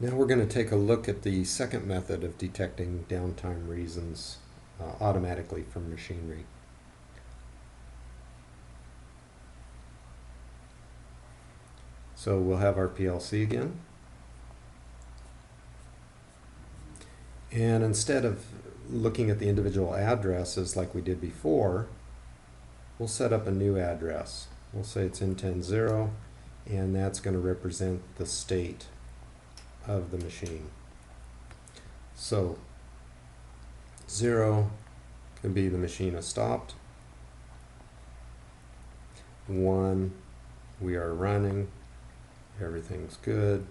Now we're going to take a look at the second method of detecting downtime reasons automatically from machinery. So we'll have our PLC again. And instead of looking at the individual addresses like we did before, we'll set up a new address. We'll say it's N10.0, and that's going to represent the state of the machine. So 0 can be the machine is stopped. 1, we are running, everything's good.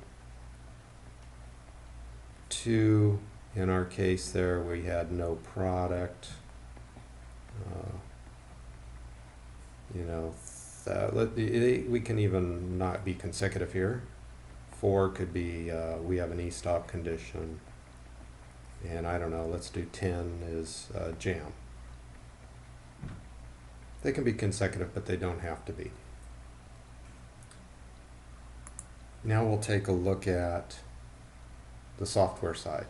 2, in our case there, we had no product. We can even not be consecutive here. 4 could be we have an e-stop condition, and I don't know, let's do 10 is jam. They can be consecutive, but they don't have to be. Now we'll take a look at the software side.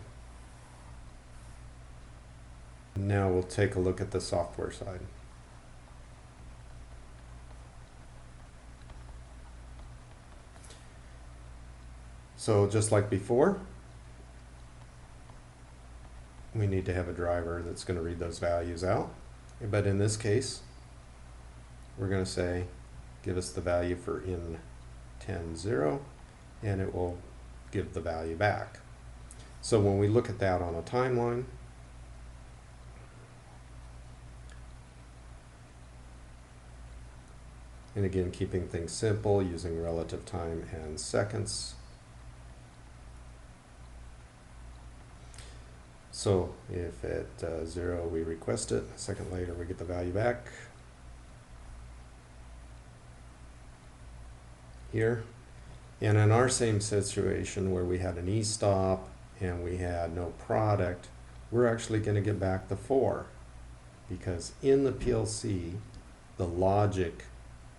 Now we'll take a look at the software side. So just like before, we need to have a driver that's going to read those values out. But in this case, we're going to say, give us the value for N10.0, and it will give the value back. So when we look at that on a timeline, and again, keeping things simple, using relative time and seconds. So if at 0 we request it, a second later we get the value back. Here. And in our same situation where we had an e-stop and we had no product, we're actually going to get back the 4, because in the PLC, the logic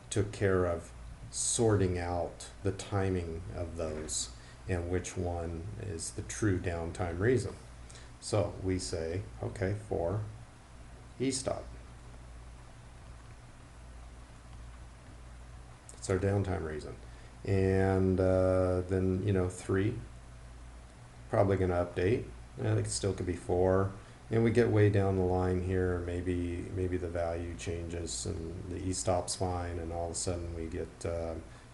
took care of sorting out the timing of those and which one is the true downtime reason. So we say, okay, 4, e-stop. It's our downtime reason. And then, 3, probably going to update. It still could be 4. And we get way down the line here, maybe the value changes and the e-stop's fine, and all of a sudden we get,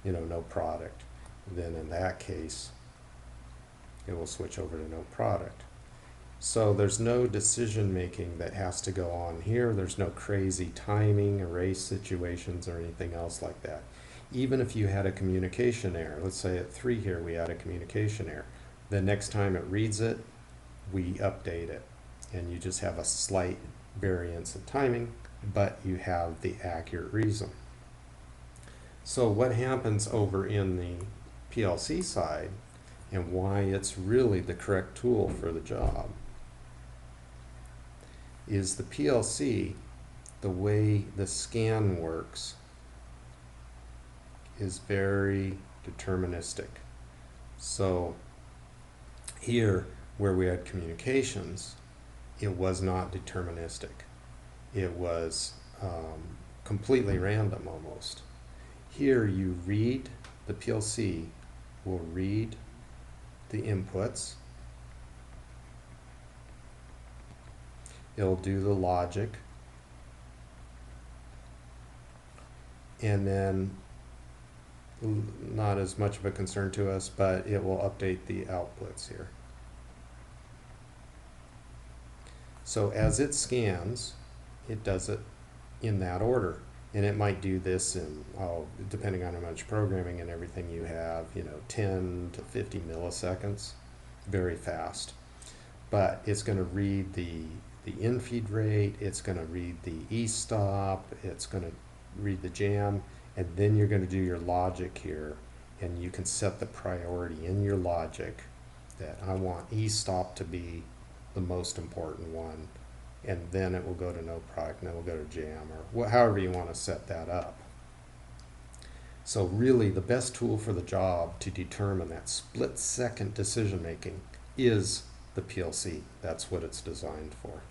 no product. Then in that case, it will switch over to no product. So there's no decision making that has to go on here. There's no crazy timing, erase situations, or anything else like that. Even if you had a communication error, let's say at 3 here we had a communication error. The next time it reads it, we update it. And you just have a slight variance in timing, but you have the accurate reason. So what happens over in the PLC side, and why it's really the correct tool for the job, is the PLC, the way the scan works, is very deterministic. So here, where we had communications, it was not deterministic. It was completely random almost. Here you read, the PLC will read the inputs. It'll do the logic. And then, not as much of a concern to us, but it will update the outputs here. So as it scans, it does it in that order. And it might do this in, depending on how much programming and everything you have, 10 to 50 milliseconds, very fast. But it's going to read the in-feed rate, it's going to read the e-stop, it's going to read the jam, and then you're going to do your logic here, and you can set the priority in your logic that I want e-stop to be the most important one, and then it will go to no product, and then it will go to jam, or however you want to set that up. So really the best tool for the job to determine that split-second decision making is the PLC. That's what it's designed for.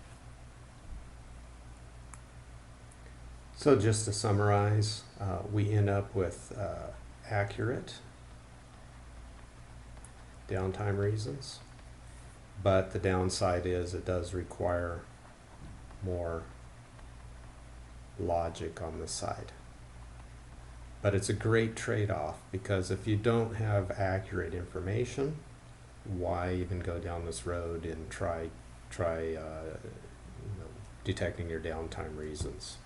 So just to summarize, we end up with accurate downtime reasons, but the downside is it does require more logic on the side. But it's a great trade-off, because if you don't have accurate information, why even go down this road and try detecting your downtime reasons?